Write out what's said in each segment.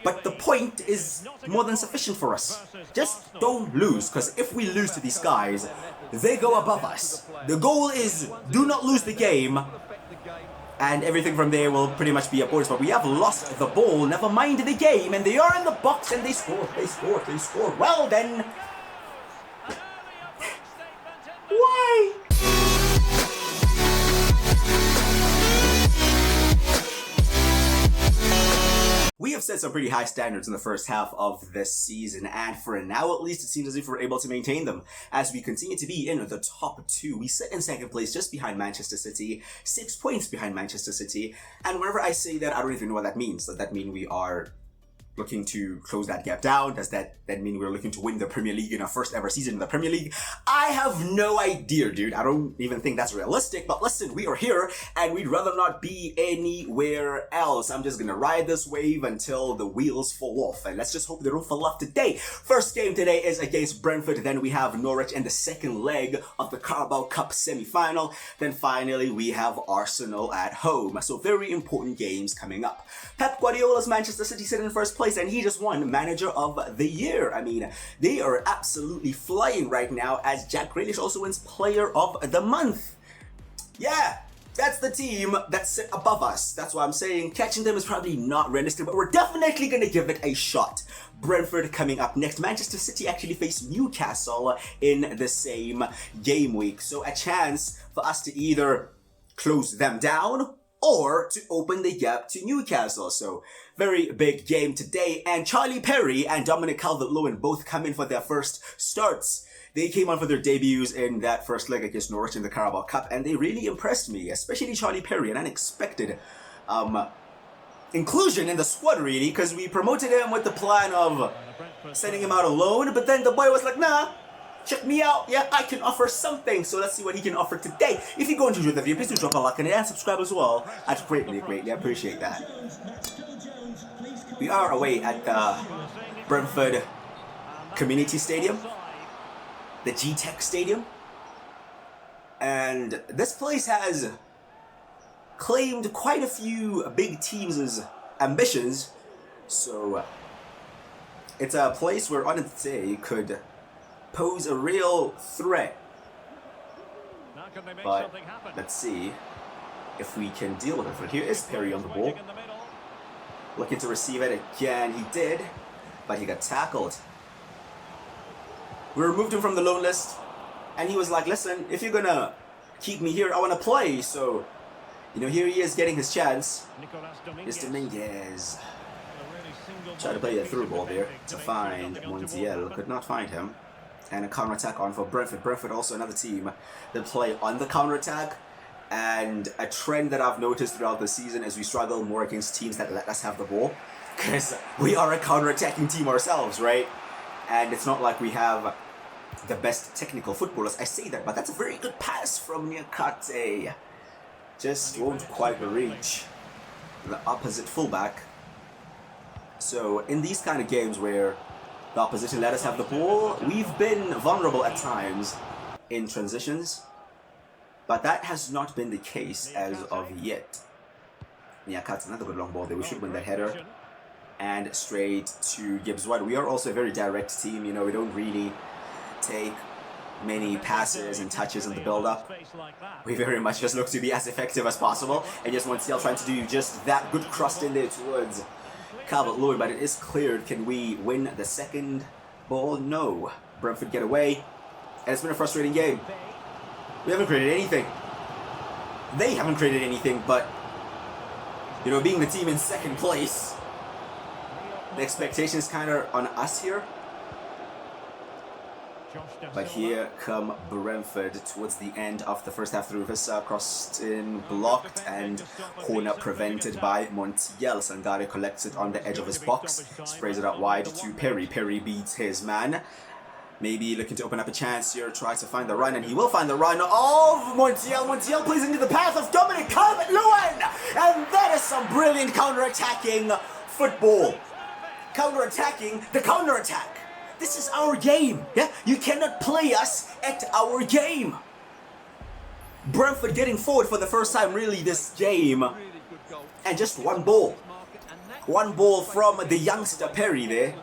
But the point is more than sufficient for us. Just don't lose, because if we lose to these guys, they go above us. The goal is do not lose the game, and everything from there will pretty much be a bonus. But we have lost the ball, never mind the game, and they are in the box and they scored. Well then, why? We have set some pretty high standards in the first half of this season, and for now at least it seems as if we're able to maintain them as we continue to be in the top two. We sit in second place just behind Manchester City, 6 points behind Manchester City, and whenever I say that, I don't even know what that means. Does that mean we are looking to close that gap down? Does that then mean we're looking to win the Premier League in our first ever season in the Premier League? I have no idea, dude. I don't even think that's realistic, but listen, we are here and we'd rather not be anywhere else. I'm just gonna ride this wave until the wheels fall off, and let's just hope they don't fall off today. First game today is against Brentford, then we have Norwich in the second leg of the Carabao Cup semi-final, then finally we have Arsenal at home. So very important games coming up. Pep Guardiola's Manchester City sit in first place, and he just won Manager of the Year. I mean, they are absolutely flying right now, as Jack Grealish also wins Player of the Month. Yeah, that's the team that sit above us. That's why I'm saying catching them is probably not realistic, but we're definitely going to give it a shot. Brentford coming up next. Manchester City actually face Newcastle in the same game week, so a chance for us to either close them down or to open the gap to Newcastle. So very big game today, and Charlie Perry and Dominic Calvert-Lewin both come in for their first starts. They came on for their debuts in that first leg against Norwich in the Carabao Cup, and they really impressed me, especially Charlie Perry, an unexpected inclusion in the squad really, because we promoted him with the plan of sending him out alone, but then the boy was like, nah, check me out, yeah, I can offer something, so let's see what he can offer today. If you go and enjoy the video, please do drop a like on it and subscribe as well. I'd greatly appreciate that. We are away at the Brentford Community Stadium, the G-Tech Stadium, and this place has claimed quite a few big teams' ambitions, so it's a place where on its day could pose a real threat. But let's see if we can deal with it. But here is Perry on the ball, looking to receive it again. He did, but he got tackled. We removed him from the loan list, and he was like, listen, if you're gonna keep me here, I want to play. So, you know, here he is getting his chance. Mr. Dominguez tried to play a through ball there to find Montiel, could not find him. And a counter-attack on for Brentford. Brentford also another team that play on the counter-attack, and a trend that I've noticed throughout the season is we struggle more against teams that let us have the ball, because we are a counter-attacking team ourselves, right? And it's not like we have the best technical footballers. I say that, but that's a very good pass from Nyakate. Just won't quite reach the opposite fullback. So in these kind of games where the opposition let us have the ball, we've been vulnerable at times in transitions, but that has not been the case as of yet. Yeah, Kat's another good long ball there. We should win that header. And straight to Gibbs White. We are also a very direct team, you know, we don't really take many passes and touches in the build-up. We very much just look to be as effective as possible, and just Montiel trying to do just that good cross in there towards Calvert-Lewin, but it is cleared. Can we win the second ball? No. Brentford get away, and it's been a frustrating game. We haven't created anything. They haven't created anything, but, you know, being the team in second place, the expectation is kind of on us here. But here come Brentford towards the end of the first half through Vissa, crossed in, blocked, and corner prevented by Montiel. Sangare collects it on the edge of his box, sprays it out wide to Perry. Perry beats his man. Maybe looking to open up a chance here, tries to find the run, and he will find the run of Montiel. Montiel plays into the path of Dominic Calvert-Lewin, and that is some brilliant counter-attacking football. Counter-attacking the counter-attack. This is our game, yeah? You cannot play us at our game. Brentford getting forward for the first time really this game. And just one ball. One ball from the youngster Perry there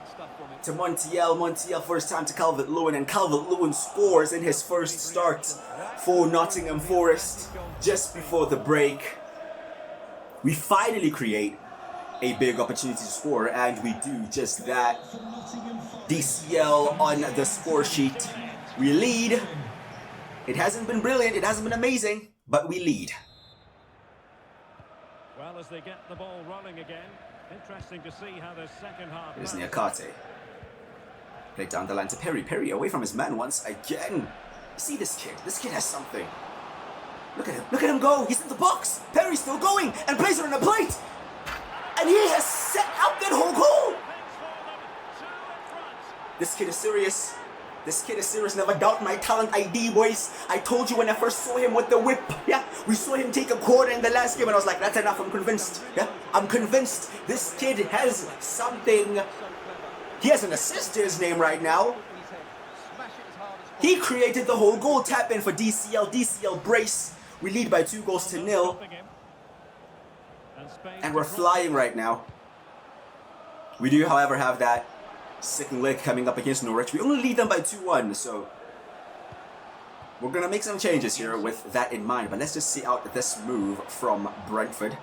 to Montiel. Montiel first time to Calvert-Lewin, and Calvert-Lewin scores in his first start for Nottingham Forest just before the break. We finally create a big opportunity to score, and we do just that. DCL on the score sheet. We lead. It hasn't been brilliant, it hasn't been amazing, but we lead. Well, as they get the ball rolling again, interesting to see how the second half. Here's Niakate. Play down the line to Perry. Perry away from his man once again. See this kid. This kid has something. Look at him. Look at him go. He's in the box. Perry's still going and plays it on the plate. And he has set up that whole goal. This kid is serious. This kid is serious. Never doubt my talent ID, boys. I told you when I first saw him with the whip. Yeah, we saw him take a quarter in the last game, and I was like, that's enough. I'm convinced. Yeah, I'm convinced this kid has something. He has an assist to his name right now. He created the whole goal. Tap in for DCL. DCL brace. We lead by 2-0. And we're flying right now. We do, however, have that second leg coming up against Norwich. We only lead them by 2-1, so we're going to make some changes here with that in mind. But let's just see out this move from Brentford.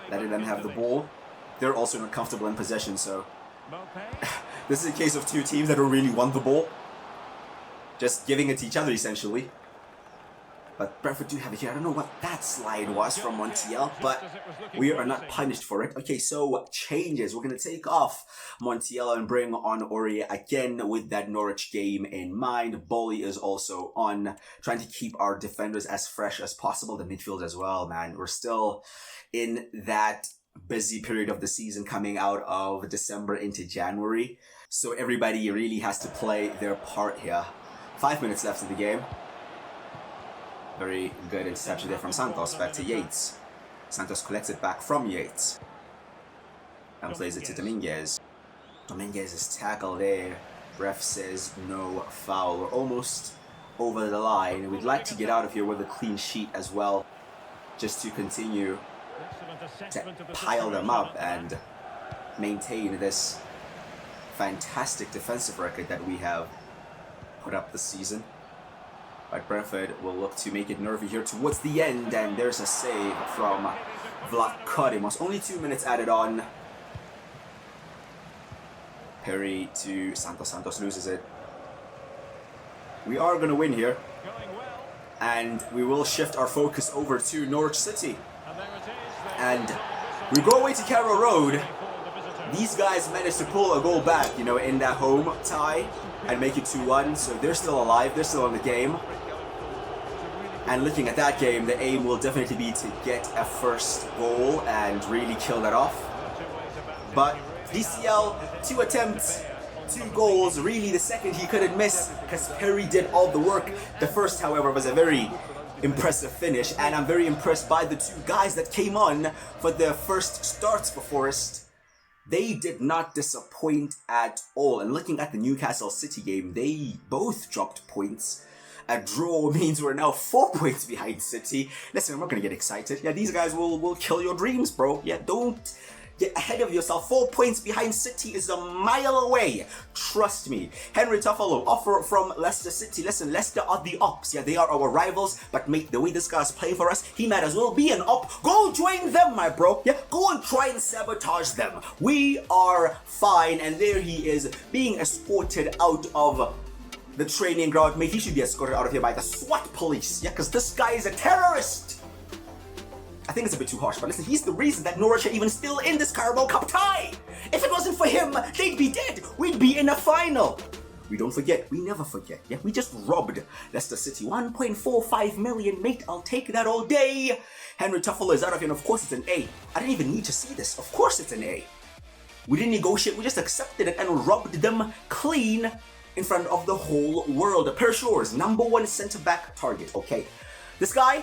Letting them have the ball. They're also not comfortable in possession, so this is a case of two teams that don't really want the ball. Just giving it to each other, essentially. But Brentford do have it here. I don't know what that slide was from Montiel, but we are not punished for it. Okay, so changes. We're going to take off Montiel and bring on Ori again with that Norwich game in mind. Bolly is also on, trying to keep our defenders as fresh as possible. The midfield as well, man. We're still in that busy period of the season coming out of December into January. So everybody really has to play their part here. 5 minutes left in the game. Very good interception there from Santos, back to Yates. Santos collects it back from Yates. And plays it to Dominguez. Dominguez's tackle there. Ref says no foul. We're almost over the line. We'd like to get out of here with a clean sheet as well. Just to continue to pile them up and maintain this fantastic defensive record that we have put up this season. But Brentford will look to make it nervy here towards the end, and there's a save from Vlad Kodimos. Only 2 minutes added on. Perry to Santos. Santos loses it. We are going to win here. And we will shift our focus over to Norwich City. And we go away to Carrow Road. These guys managed to pull a goal back, you know, in that home tie and make it 2-1. So they're still alive. They're still in the game. And looking at that game, the aim will definitely be to get a first goal and really kill that off. But DCL, 2 attempts, 2 goals. Really, the second he couldn't miss because Perry did all the work. The first, however, was a very impressive finish. And I'm very impressed by the 2 guys that came on for their first starts for Forest. They did not disappoint at all. And looking at the Newcastle City game, they both dropped points. A draw means we're now 4 points behind City. Listen, I'm not going to get excited. Yeah, these guys will kill your dreams, bro. Yeah, don't get ahead of yourself. 4 points behind City is a mile away. Trust me. Henry Toffolo, offer from Leicester City. Listen, Leicester are the ops. Yeah, they are our rivals. But mate, the way this guy's playing for us, he might as well be an op. Go join them, my bro. Yeah, go and try and sabotage them. We are fine. And there he is being escorted out of the training ground. Mate, he should be escorted out of here by the SWAT police. Yeah, because this guy is a terrorist. I think it's a bit too harsh, but listen, he's the reason that Norwich are even still in this Carabao Cup tie. If it wasn't for him, they'd be dead. We'd be in a final. We don't forget. We never forget. Yeah, we just robbed Leicester City. 1.45 million, mate. I'll take that all day. Henry Toffolo is out of here, and of course it's an A. I didn't even need to see this. Of course it's an A. We didn't negotiate. We just accepted it and robbed them clean in front of the whole world. Per Shores, #1 centre-back target. Okay, this guy,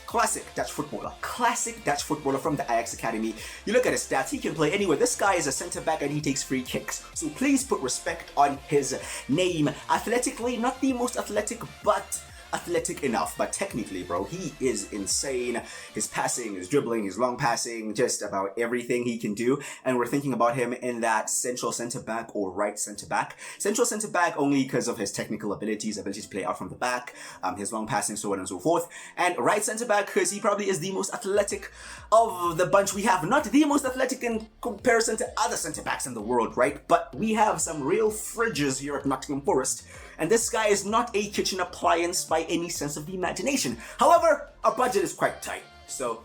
classic Dutch footballer. Classic Dutch footballer from the Ajax Academy. You look at his stats, he can play anywhere. This guy is a centre-back and he takes free kicks. So please put respect on his name. Athletically, not the most athletic, but athletic enough, but technically, bro, he is insane. His passing, his dribbling, his long passing, just about everything he can do. And we're thinking about him in that central centre-back or right centre-back. Central centre-back only because of his technical abilities, ability to play out from the back, his long passing, so on and so forth. And right centre-back because he probably is the most athletic of the bunch we have. Not the most athletic in comparison to other centre-backs in the world, right? But we have some real fridges here at Nottingham Forest. And this guy is not a kitchen appliance by any sense of the imagination. However, our budget is quite tight. So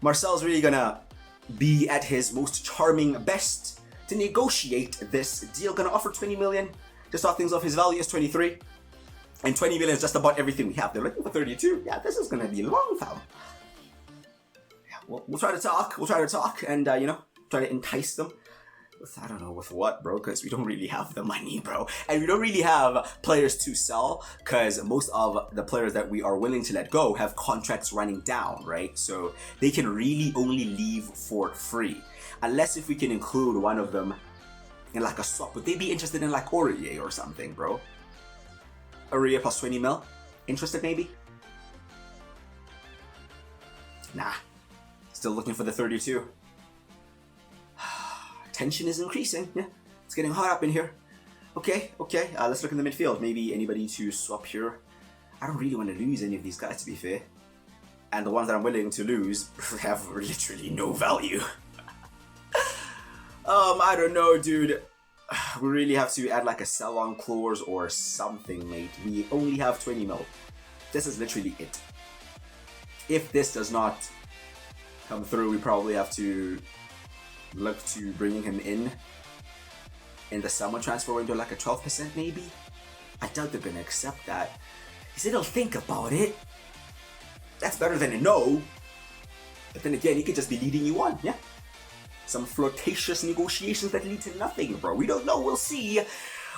Marcel's really gonna be at his most charming best to negotiate this deal. Gonna offer 20 million to start things off. His value is 23. And 20 million is just about everything we have. They're looking for 32. Yeah, this is gonna be long, fam. Yeah, we'll try to talk. We'll try to talk and, try to entice them. I don't know with what, bro, because we don't really have the money, bro. And we don't really have players to sell because most of the players that we are willing to let go have contracts running down, right? So they can really only leave for free. Unless if we can include one of them in like a swap. Would they be interested in like Aurier or something, bro? Aurier plus 20 mil? Interested maybe? Nah. Still looking for the 32. Tension is increasing. Yeah, it's getting hot up in here. Okay. Let's look in the midfield. Maybe anybody to swap here. I don't really want to lose any of these guys, to be fair. And the ones that I'm willing to lose have literally no value. I don't know, dude. We really have to add like a sell-on clause or something, mate. We only have 20 mil. This is literally it. If this does not come through, we probably have to look to bringing him in the summer transfer window, like a 12% maybe. I doubt they're gonna accept that. He said he'll think about it. That's better than a no. But then again, he could just be leading you on, yeah? Some flirtatious negotiations that lead to nothing, bro. We don't know, we'll see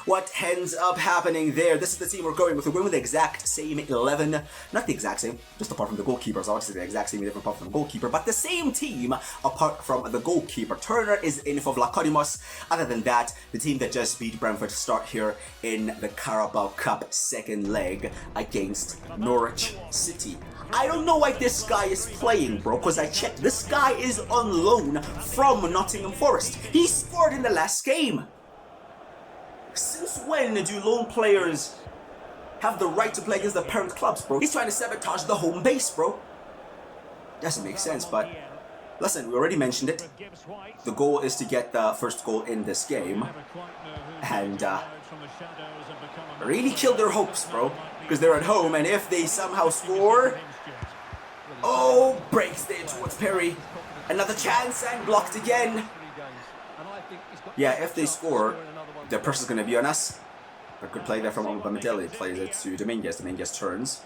what ends up happening there. This is the team we're going with. We're going with the exact same 11. Not the exact same, just apart from the goalkeepers. Obviously the exact same 11 apart from the goalkeeper, but the same team apart from the goalkeeper. Turner is in for Vlachodimos. Other than that, the team that just beat Brentford to start here in the Carabao Cup second leg against Norwich City. I don't know why this guy is playing, bro, because I checked. This guy is on loan from Nottingham Forest. He scored in the last game. Since when do loan players have the right to play against the parent clubs, bro? He's trying to sabotage the home base, bro. Doesn't make sense, but listen, we already mentioned it. The goal is to get the first goal in this game. And really killed their hopes, bro. Because they're at home, and if they somehow score... Oh, breaks there towards Perry. Another chance and blocked again. Yeah, if they score, the pressure's going to be on us. But good play there from Bamadelli. Plays it to Dominguez. Dominguez turns.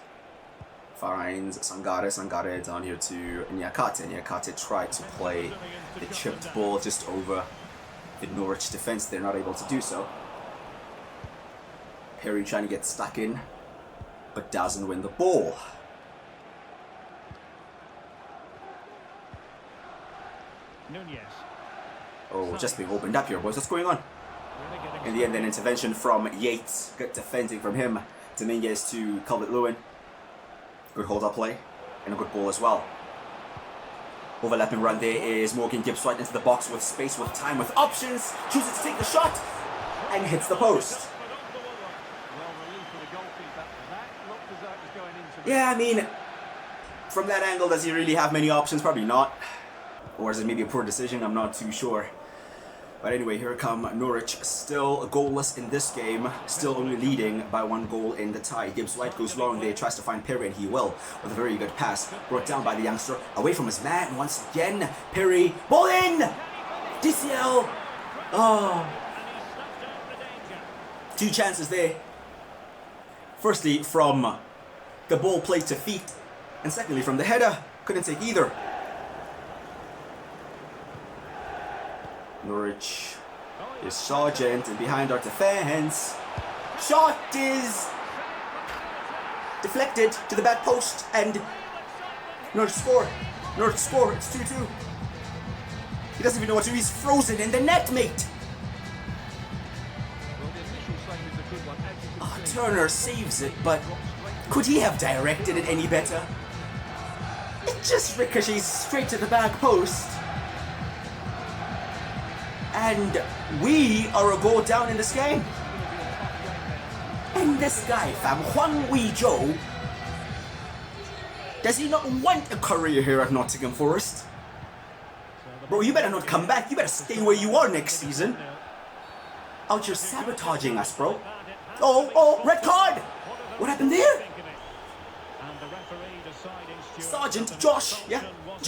Finds Sangare. Sangare down here to Nyakate. Nyakate tried to play the chipped ball just over the Norwich defense. They're not able to do so. Perry trying to get stuck in, but doesn't win the ball. Oh, just being opened up here, boys. What's going on? In the end, an intervention from Yates. Good defending from him. Dominguez to Calvert-Lewin. Good hold-up play. And a good ball as well. Overlapping run there is Morgan Gibbs right into the box with space, with time, with options. Chooses to take the shot. And hits the post. Yeah, I mean, from that angle, does he really have many options? Probably not. Or is it maybe a poor decision? I'm not too sure. But anyway, here come Norwich, still goalless in this game, still only leading by 1 goal in the tie. Gibbs White goes long there, tries to find Perry, and he will, with a very good pass. Brought down by the youngster, away from his man once again. Perry, ball in! DCL! Oh. 2 chances there. Firstly, from the ball played to feet, and secondly, from the header. Couldn't take either. Norwich is Sargent, and behind our defense. Shot is deflected to the back post, and Norwich score. Norwich score. It's 2-2. He doesn't even know what to do. He's frozen in the net, mate. Oh, Turner saves it, but Could he have directed it any better? It just ricochets straight to the back post. And we are a goal down in this game. And this guy, fam, Hwang Wee-jo, does he not want a career here at Nottingham Forest? Bro, you better not come back. You better stay where you are next season. Out here sabotaging us, bro. Oh, red card! What happened there? Sergeant Josh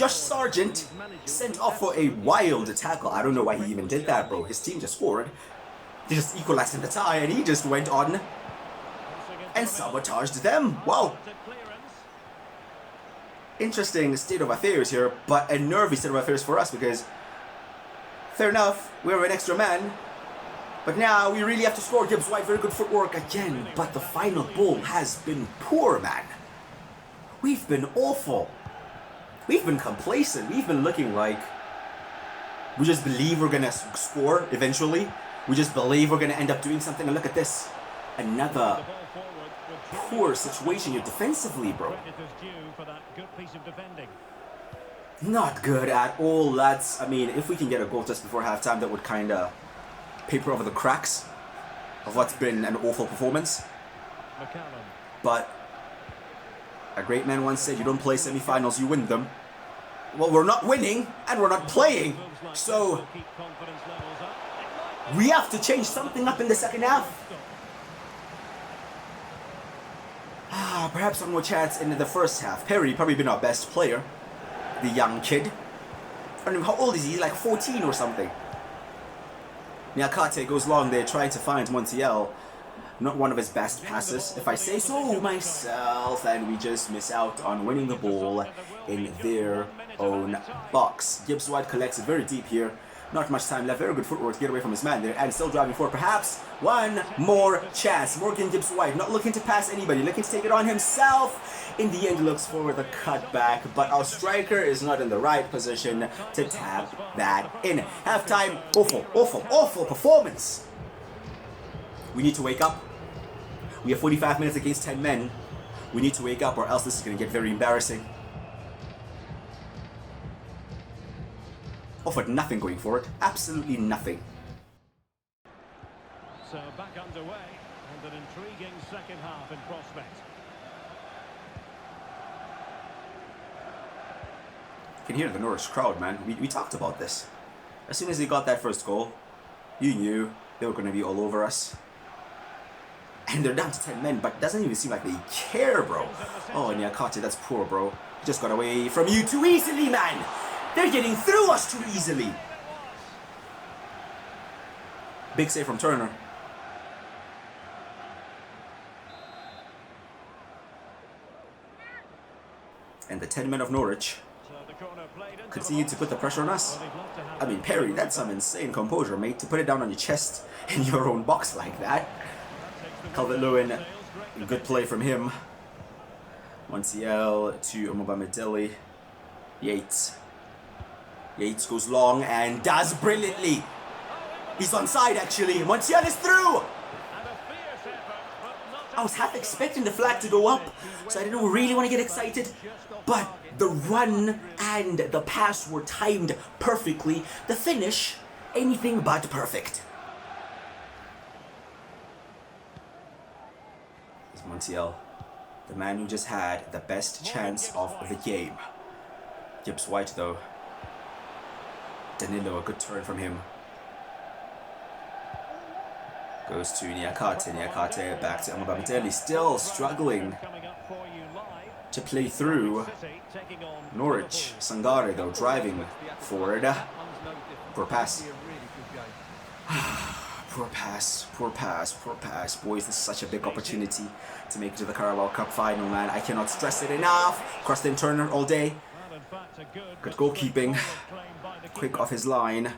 Sargent sent off for a wild tackle. I don't know why he even did that, bro. His team just scored. They just equalized in the tie, and he just went on and sabotaged them. Wow. Interesting state of affairs here, but a nervy state of affairs for us because, fair enough, we're an extra man. But now we really have to score. Gibbs White, very good footwork again. But the final ball has been poor, man. We've been awful. We've been complacent. We've been looking like we just believe we're going to score eventually. We just believe we're going to end up doing something. And look at this. Another poor situation here defensively, bro. Not good at all, lads. I mean, if we can get a goal just before halftime, that would kind of paper over the cracks of what's been an awful performance. But a great man once said, you don't play semi-finals, you win them. Well, we're not winning and we're not playing, so we have to change something up in the second half. Perhaps one more chance in the first half. Perry probably been our best player, the young kid. I don't know, how old is he? He's like 14 or something. Niakate goes long there trying to find Montiel. Not one of his best passes, if I say so myself, and we just miss out on winning the ball in their own box. Gibbs White collects it very deep here. Not much time left. Very good footwork to get away from his man there, and still driving forward. Perhaps one more chance. Morgan Gibbs White not looking to pass anybody, looking to take it on himself. In the end, looks for the cutback, but our striker is not in the right position to tap that in. Halftime, awful performance. We need to wake up. We have 45 minutes against 10 men. We need to wake up, or else this is going to get very embarrassing. Offered nothing going for it. Absolutely nothing. So back underway, and an intriguing second half in prospect. You can hear the Norwich crowd, man. We talked about this. As soon as they got that first goal, you knew they were going to be all over us. And they're down to 10 men, but it doesn't even seem like they care, bro. Oh, Niakate, that's poor, bro. Just got away from you too easily, man. They're getting through us too easily. Big save from Turner. And the 10 men of Norwich continue to put the pressure on us. I mean, Perry, that's some insane composure, mate, to put it down on your chest in your own box like that. Calvert-Lewin, good play from him. Montiel to Omobamidele. Yates goes long and does brilliantly. He's onside actually. Montiel is through. I was half expecting the flag to go up, so I didn't really want to get excited. But the run and the pass were timed perfectly. The finish, anything but perfect. It's Montiel, the man who just had the best chance of the game. Gibbs White though. Danilo, a good turn from him. Goes to Niakate back to Omobamidele, still struggling to play through. Norwich, Sangare though, driving forward. Poor pass. Poor pass. Boys, this is such a big opportunity to make it to the Carabao Cup final, man. I cannot stress it enough. Crosslin Turner all day. Good goalkeeping. Quick off his line.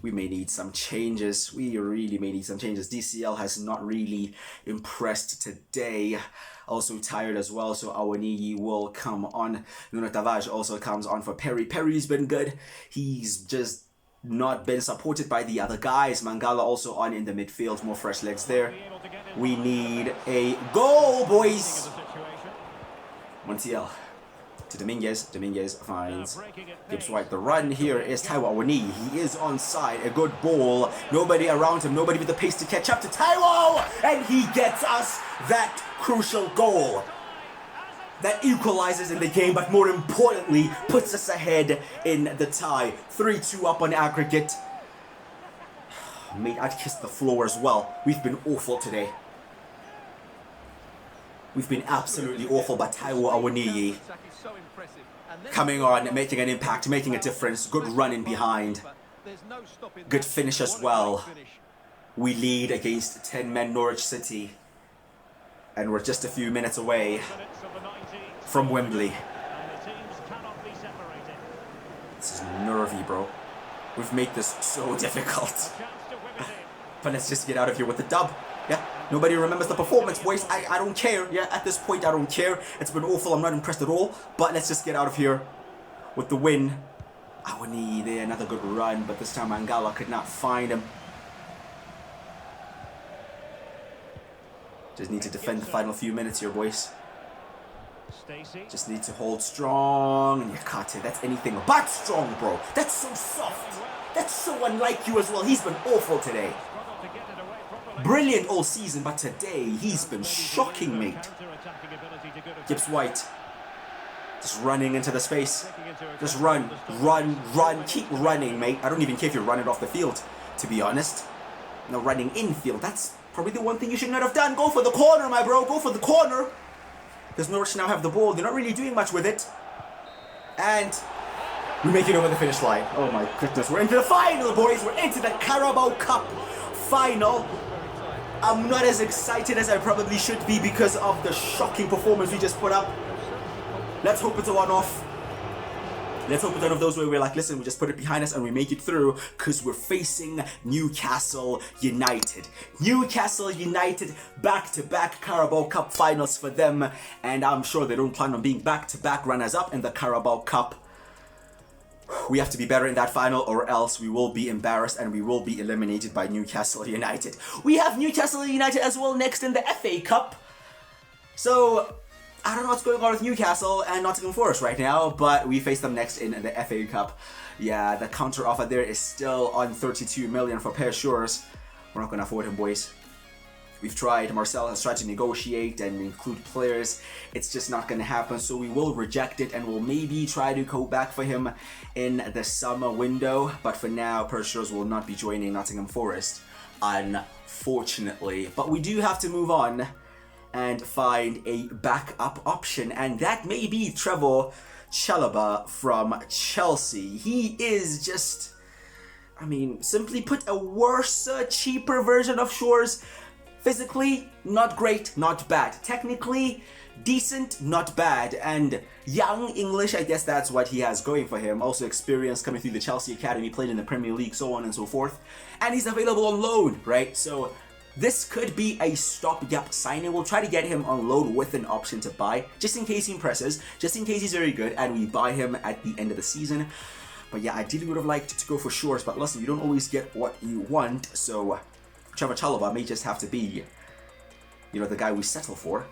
We may need some changes. We really may need some changes. DCL has not really impressed today. Also tired as well, so Awanigi will come on. Nuno Tavares also comes on for Perry. Perry's been good. He's just not been supported by the other guys. Mangala also on in the midfield. More fresh legs there. We need a goal, boys. Montiel to Dominguez. Dominguez finds Gibbs White. The run here is Taiwo Awoniyi. He is onside. A good ball. Nobody around him. Nobody with the pace to catch up to Taiwo. And he gets us that crucial goal that equalizes in the game, but more importantly, puts us ahead in the tie. 3-2 up on aggregate. Mate, I'd kiss the floor as well. We've been awful today. We've been absolutely awful, but Taiwo Awoniyi coming on, making an impact, making a difference. Good run in behind. Good finish as well. We lead against 10-men Norwich City. And we're just a few minutes away from Wembley. This is nervy, bro. We've made this so difficult. But let's just get out of here with the dub. Yeah, nobody remembers the performance, boys. I don't care. Yeah, at this point, I don't care. It's been awful. I'm not impressed at all. But let's just get out of here with the win. Awoniyi there, another good run. But this time, Mangala could not find him. Just need to defend the final few minutes here, boys. Just need to hold strong. And Yakate, that's anything but strong, bro. That's so soft. That's so unlike you as well. He's been awful today. Brilliant all season, but today he's been shocking, mate. Gibbs White. Just running into the space. Just run, run, run. Keep running, mate. I don't even care if you're running off the field, to be honest. No, running infield. That's probably the one thing you should not have done. Go for the corner, my bro. Go for the corner. Because Norwich now have the ball. They're not really doing much with it. And we make it over the finish line. Oh my goodness. We're into the final, boys. We're into the Carabao Cup final. I'm not as excited as I probably should be because of the shocking performance we just put up. Let's hope it's a one-off. Let's hope it's one of those where we're like, listen, we just put it behind us and we make it through because we're facing Newcastle United. Newcastle United, back-to-back Carabao Cup finals for them. And I'm sure they don't plan on being back-to-back runners-up in the Carabao Cup. We have to be better in that final or else we will be embarrassed and we will be eliminated by Newcastle United. We have Newcastle United as well next in the FA Cup. So I don't know what's going on with Newcastle and Nottingham Forest right now, but we face them next in the FA Cup. Yeah, the counter offer there is still on 32 million for Per Shores. We're not going to afford him, boys. We've tried. Marcel has tried to negotiate and include players. It's just not going to happen, so we will reject it and we'll maybe try to go back for him in the summer window. But for now, Per Shores will not be joining Nottingham Forest, unfortunately. But we do have to move on and find a backup option, and that may be Trevor Chalobah from Chelsea. He is just, I mean, simply put, a worse, cheaper version of Shores. Physically, not great, not bad. Technically, decent, not bad. And young English, I guess that's what he has going for him. Also experience coming through the Chelsea Academy, played in the Premier League, so on and so forth. And he's available on loan, right? So this could be a stopgap signing. We'll try to get him on loan with an option to buy, just in case he impresses, just in case he's very good, and we buy him at the end of the season. But yeah, ideally would have liked to go for Shores, but listen, you don't always get what you want, so Trevor Chalobah may just have to be, you know, the guy we settle for.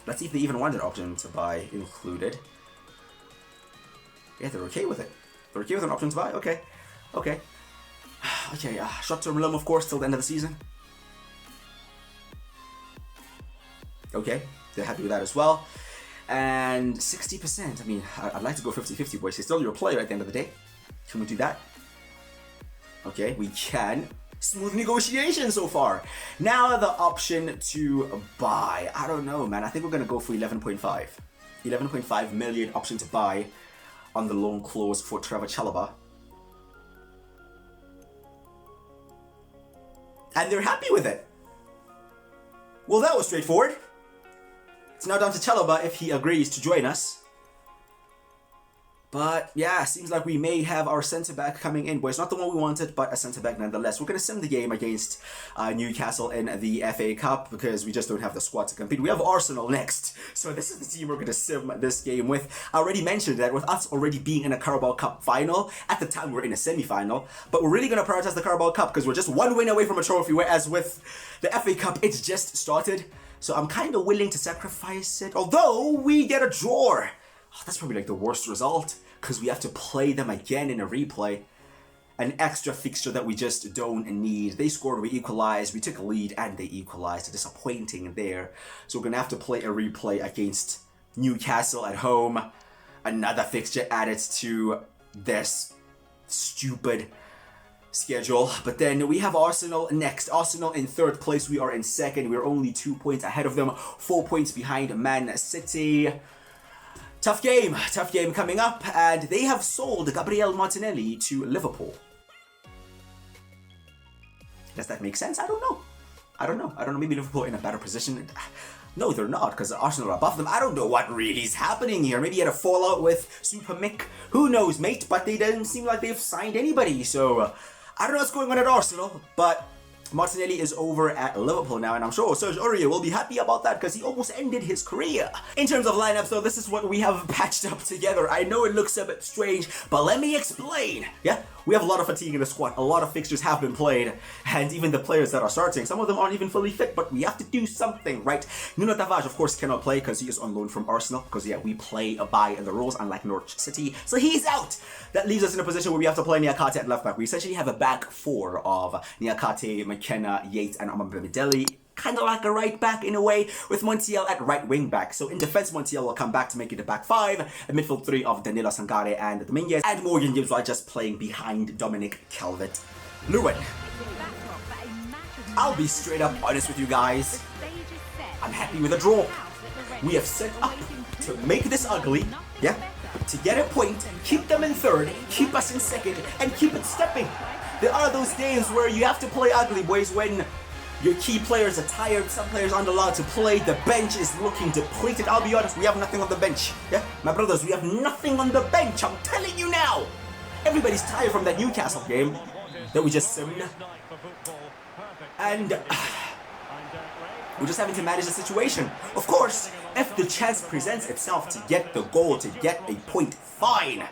Let's see if they even want an option to buy included. Yeah, they're okay with it. They're okay with an option to buy? Okay. Okay. Okay, short-term loan, of course, till the end of the season. Okay, they're happy with that as well. And 60%, I mean, I'd like to go 50-50, boys. He's still your player at the end of the day. Can we do that? Okay, we can. Smooth negotiation so far. Now the option to buy. I don't know, man. I think we're going to go for 11.5. 11.5 million option to buy on the loan clause for Trevor Chalobah. And they're happy with it. Well, that was straightforward. It's now down to Chalobah if he agrees to join us. But yeah, seems like we may have our centre-back coming in, boys. Not the one we wanted, but a centre-back nonetheless. We're going to sim the game against Newcastle in the FA Cup because we just don't have the squad to compete. We have Arsenal next. So this is the team we're going to sim this game with. I already mentioned that with us already being in a Carabao Cup final, at the time we're in a semi-final, but we're really going to prioritize the Carabao Cup because we're just one win away from a trophy, whereas with the FA Cup, it's just started. So I'm kind of willing to sacrifice it. Although we get a draw. Oh, that's probably like the worst result, because we have to play them again in a replay. An extra fixture that we just don't need. They scored, we equalized, we took a lead, and they equalized. Disappointing there. So we're going to have to play a replay against Newcastle at home. Another fixture added to this stupid schedule. But then we have Arsenal next. Arsenal in third place. We are in second. We're only 2 points ahead of them. 4 points behind Man City. Tough game coming up, and they have sold Gabriel Martinelli to Liverpool. Does that make sense? I don't know. Maybe Liverpool in a better position. No, they're not, because Arsenal are above them. I don't know what really is happening here. Maybe he had a fallout with Super Mick. Who knows, mate? But they don't seem like they've signed anybody. So, I don't know what's going on at Arsenal, but Martinelli is over at Liverpool now, and I'm sure Serge Aurier will be happy about that because he almost ended his career. In terms of lineups, though, this is what we have patched up together. I know it looks a bit strange, but let me explain. Yeah, we have a lot of fatigue in the squad. A lot of fixtures have been played, and even the players that are starting, some of them aren't even fully fit, but we have to do something, right? Nuno Tavares, of course, cannot play because he is on loan from Arsenal, because, yeah, we play by the rules, unlike Norwich City, so he's out. That leaves us in a position where we have to play Niakate at left back. We essentially have a back four of Niakate, McKenna, Yates, and Amabamideli. Kind of like a right back in a way, with Montiel at right wing back. So in defense, Montiel will come back to make it a back five. A midfield three of Danilo, Sangare, and Dominguez. And Morgan Gibbs are just playing behind Dominic Calvert-Lewin. I'll be straight up honest with you guys. I'm happy with a draw. We have set up to make this ugly, yeah, to get a point, keep them in third, keep us in second, and keep it stepping. There are those games where you have to play ugly, boys, when your key players are tired, some players aren't allowed to play, the bench is looking depleted. I'll be honest, we have nothing on the bench. Yeah, my brothers, we have nothing on the bench, I'm telling you now. Everybody's tired from that Newcastle game that we just simmed. And we're just having to manage the situation. Of course, if the chance presents itself to get the goal, to get a point, fine.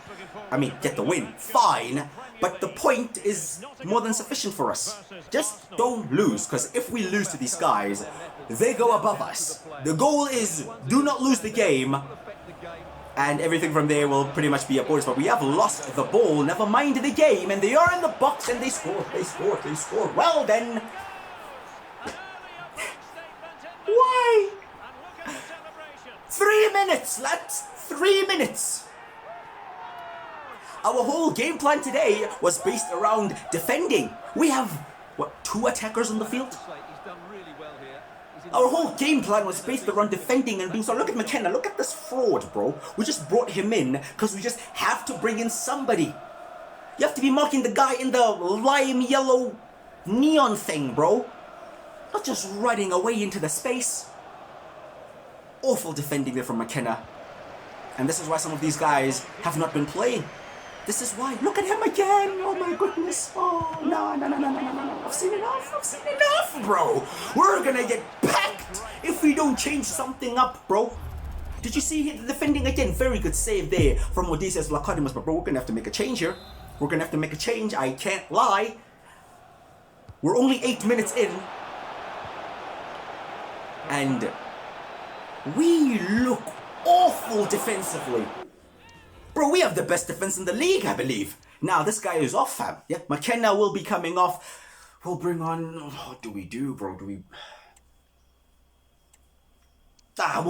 I mean, get the win, fine. But the point is more than sufficient for us. Just don't lose, because if we lose to these guys, they go above us. The goal is do not lose the game, and everything from there will pretty much be a bonus. But we have lost the ball, never mind the game, and they are in the box, and they scored. Well then. Why? 3 minutes, lads. 3 minutes. Our whole game plan today was based around defending. We have, what, 2 attackers on the field? Our whole game plan was based around defending and being so. Look at McKenna, look at this fraud, bro. We just brought him in because we just have to bring in somebody. You have to be marking the guy in the lime yellow neon thing, bro. Not just running away into the space. Awful defending there from McKenna. And this is why some of these guys have not been playing. This is why. Look at him again. Oh my goodness. Oh, no. I've seen enough, bro. We're gonna get packed if we don't change something up, bro. Did you see the defending again? Very good save there from Odysseus Vlachodimos. But bro, we're gonna have to make a change here. We're gonna have to make a change. I can't lie. We're only 8 minutes in. And we look awful defensively. Bro, we have the best defense in the league, I believe. Now, this guy is off, fam. Yeah, McKenna will be coming off. We'll bring on... What do we do, bro? We'll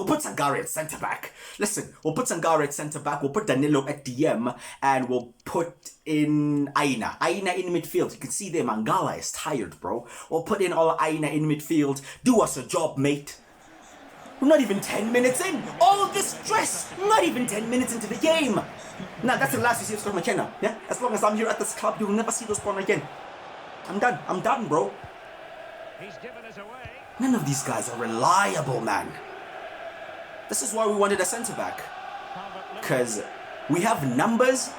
put Sangare at centre-back. Listen, we'll put Sangare at centre-back. We'll put Danilo at DM. And we'll put in Aina. Aina in midfield. You can see there, Mangala is tired, bro. We'll put in all Aina in midfield. Do us a job, mate. We're not even 10 minutes in. All this stress. Not even 10 minutes into the game. Now, that's the last you see of Scott McKenna. Yeah? As long as I'm here at this club, you'll never see those spawn again. I'm done, bro. He's given us away. None of these guys are reliable, man. This is why we wanted a centre-back. Because we have numbers,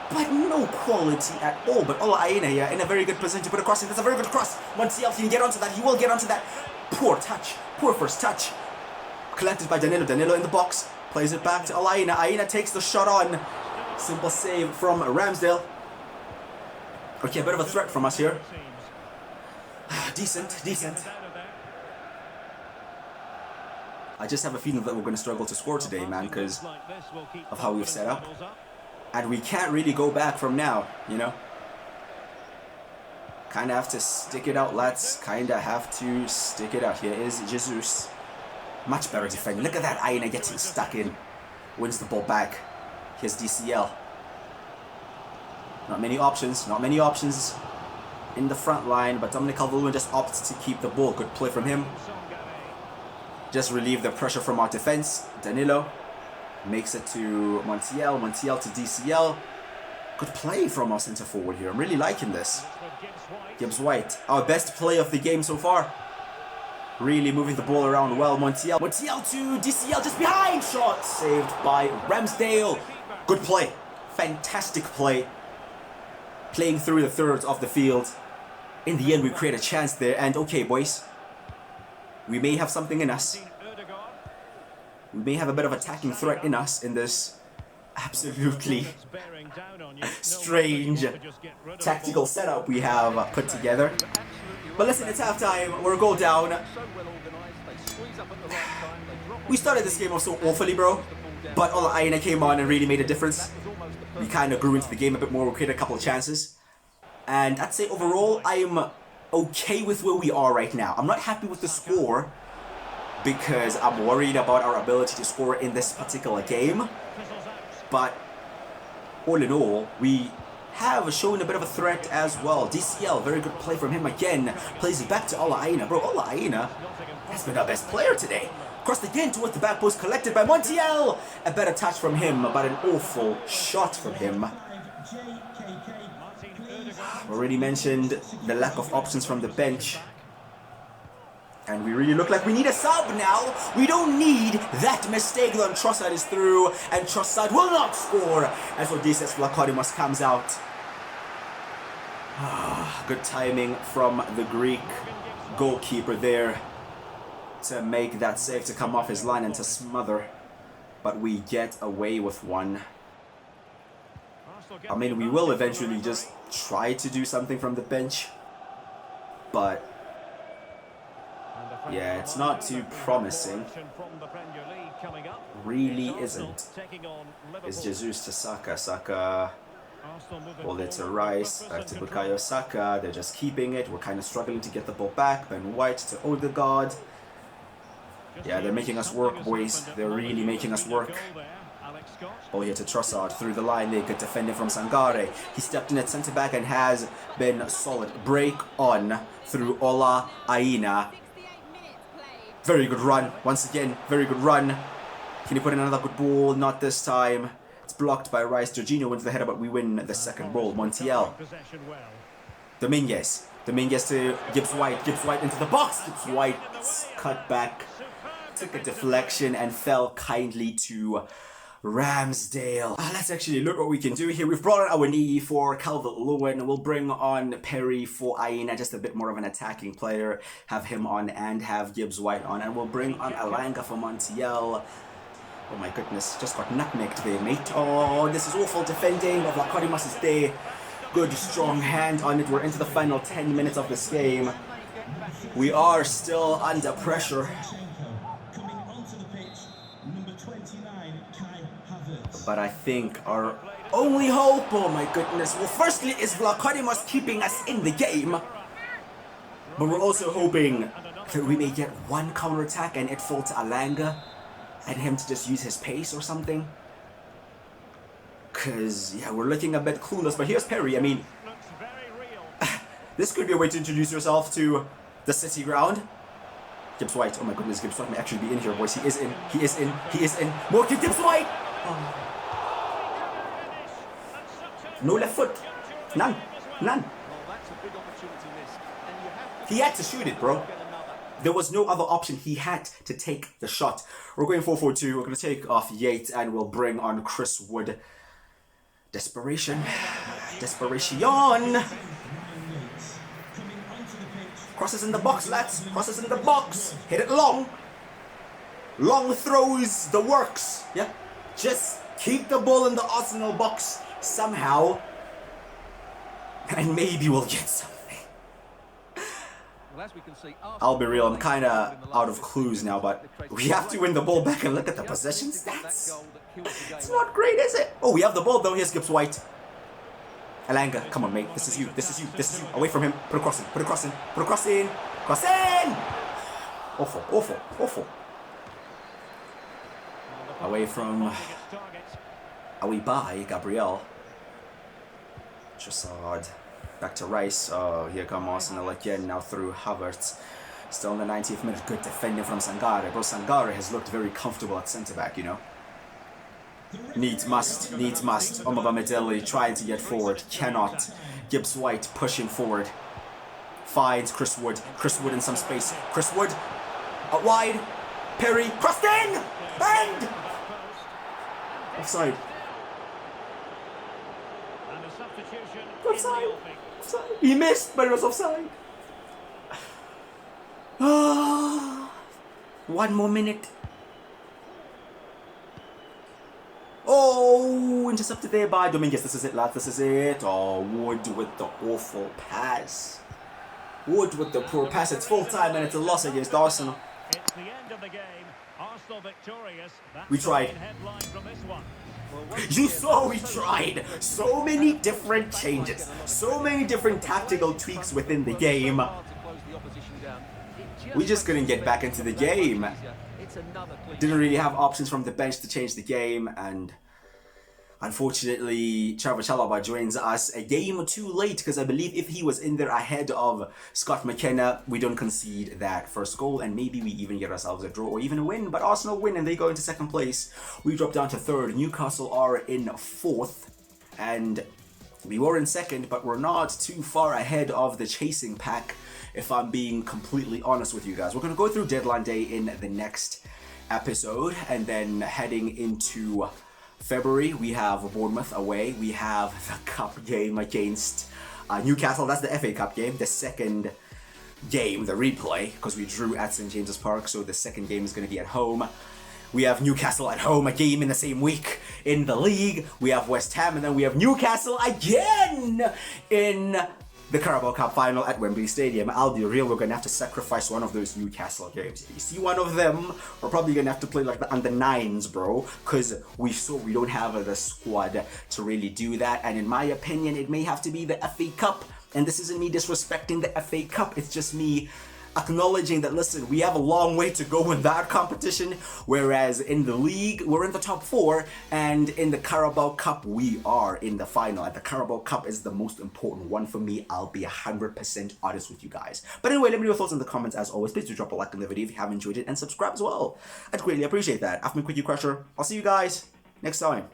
but no quality at all. But Ola Aina here in a very good position to put a cross in. That's a very good cross. Once he can get onto that, he will get onto that. Poor touch. Poor first touch. Collected by Danilo. Danilo in the box. Plays it back to Alaina. Aina takes the shot on. Simple save from Ramsdale. Okay, a bit of a threat from us here. Decent. I just have a feeling that we're going to struggle to score today, man, because of how we've set up. And we can't really go back from now, you know? Kind of have to stick it out, lads. Kind of have to stick it out. Here is Jesus. Much better defending. Look at that Aina getting stuck in. Wins the ball back. Here's DCL. Not many options. Not many options in the front line. But Dominic Calvert-Lewin just opts to keep the ball. Good play from him. Just relieve the pressure from our defense. Danilo makes it to Montiel. Montiel to DCL. Good play from our centre forward here. I'm really liking this. Gibbs White, our best play of the game so far. Really moving the ball around well. Montiel to DCL, just behind. Shot saved by Ramsdale. Good play. Fantastic play. Playing through the thirds of the field. In the end, we create a chance there. And okay, boys. We may have something in us. We may have a bit of attacking threat in us in this absolutely strange tactical setup we have put together. But listen, it's halftime. We're a goal down. We started this game off so awfully, bro. But Ola Aina came on and really made a difference. We kind of grew into the game a bit more. We created a couple of chances. And I'd say overall, I'm okay with where we are right now. I'm not happy with the score because I'm worried about our ability to score in this particular game. But all in all, we have shown a bit of a threat as well. DCL, very good play from him again. Plays it back to Ola Aina. Bro, Ola Aina has been our best player today. Crossed again towards the back post, collected by Montiel. A better touch from him, but an awful shot from him. Already mentioned the lack of options from the bench. And we really look like we need a sub now. We don't need that mistake when Trossard is through. And Trossard will not score. As Odysseus Vlachodimos comes out. Good timing from the Greek goalkeeper there. To make that save, to come off his line and to smother. But we get away with one. I mean, we will eventually just try to do something from the bench. But yeah, it's not too promising. Really isn't. It's Jesus to Saka. Saka. Well, it's a Rice. Back to Bukayo Saka. They're just keeping it. We're kind of struggling to get the ball back. Ben White to Odegaard. Yeah, they're making us work, boys. They're really making us work. Ball here to Trossard through the line. They good defending from Sangare. He stepped in at centre back and has been solid. Break on through Ola Aina. Very good run. Once again, very good run. Can he put in another good ball? Not this time. It's blocked by Rice. Jorginho wins the header, but we win the second ball. Montiel. Dominguez. Dominguez to Gibbs White. Gibbs White into the box. Gibbs White cut back. Took a deflection and fell kindly to Ramsdale. Let's actually look what we can do here. We've brought on our knee for Calvert-Lewin. We'll bring on Perry for Aina, just a bit more of an attacking player. Have him on and have Gibbs White on. And we'll bring on Alanga for Montiel. Oh my goodness, just got nutmegged there, mate. Oh, this is awful defending, but Vlachodimos is there. Good, strong hand on it. We're into the final 10 minutes of this game. We are still under pressure. But I think our only hope, oh my goodness, well, firstly is Vlachodimos keeping us in the game. But we're also hoping that we may get one counter-attack and it fall to Alanga and him to just use his pace or something. Because, yeah, we're looking a bit clueless. But here's Perry. I mean, this could be a way to introduce yourself to the City ground. Gibbs White, oh my goodness, Gibbs White may actually be in here, boys. He is in, he is in, he is in. More kick, Gibbs White! Oh. No left foot. None. None. He had to shoot it, bro. There was no other option. He had to take the shot. We're going 4-4-2. We're going to take off Yates and we'll bring on Chris Wood. Desperation. Desperation. Crosses in the box, lads. Crosses in the box. Hit it long. Long throws. The works. Yeah. Just keep the ball in the Arsenal box somehow. And maybe we'll get something. I'll be real, I'm kind of out of clues now, but we have to win the ball back and look at the possession stats. It's not great, is it? Oh, we have the ball though. Here's Gibbs White. Alanga, come on, mate. This is you. This is you. This is you. Away from him. Put a cross in. Put a cross in. Put a cross in. Cross in! Awful, awful, awful. Away from... Away by Gabriel. Trossard. Back to Rice. Oh, here come Arsenal again. Now through Havertz. Still in the 90th minute. Good defending from Sangare. Bro, Sangare has looked very comfortable at centre-back, you know. Needs must. Omabamidele trying to get forward. Cannot. Gibbs White pushing forward. Finds Chris Wood. Chris Wood in some space. Chris Wood. Out wide. Perry. Crossed in! Banged! Offside. Offside. Offside. He missed, but it was offside. One more minute. Oh, intercepted there by Dominguez. This is it, lads. This is it. Oh, Wood with the awful pass. Wood with the poor pass. It's full time and it's a loss against Arsenal. It's the end of the game. Arsenal victorious. We tried. You saw we tried. So many different changes. So many different tactical tweaks within the game. We just couldn't get back into the game. Didn't really have options from the bench to change the game, and unfortunately Trevor Chalobah joins us a game too late, because I believe if he was in there ahead of Scott McKenna, we don't concede that first goal and maybe we even get ourselves a draw or even a win. But Arsenal win and they go into second place. We drop down to third. Newcastle are in fourth and we were in second, but we're not too far ahead of the chasing pack, if I'm being completely honest with you guys. We're going to go through deadline day in the next episode, and then heading into February we have Bournemouth away. We have the cup game against Newcastle. That's the FA Cup game, the second game, the replay, because we drew at St James's Park, so the second game is going to be at home. We have Newcastle at home, a game in the same week in the league. We have West Ham, and then we have Newcastle again in the Carabao Cup final at Wembley Stadium. I'll be real, we're going to have to sacrifice one of those Newcastle games. If you see one of them, we're probably going to have to play like the under 9s, bro, because we don't have the squad to really do that. And in my opinion, it may have to be the FA Cup. And this isn't me disrespecting the FA Cup, it's just me acknowledging that, listen, we have a long way to go in that competition, whereas in the league, we're in the top 4, and in the Carabao Cup, we are in the final, and the Carabao Cup is the most important one for me. I'll be 100% honest with you guys. But anyway, let me know your thoughts in the comments. As always, please do drop a like on the video if you have enjoyed it, and subscribe as well. I'd greatly appreciate that. I've been Quickie Crusher. I'll see you guys next time.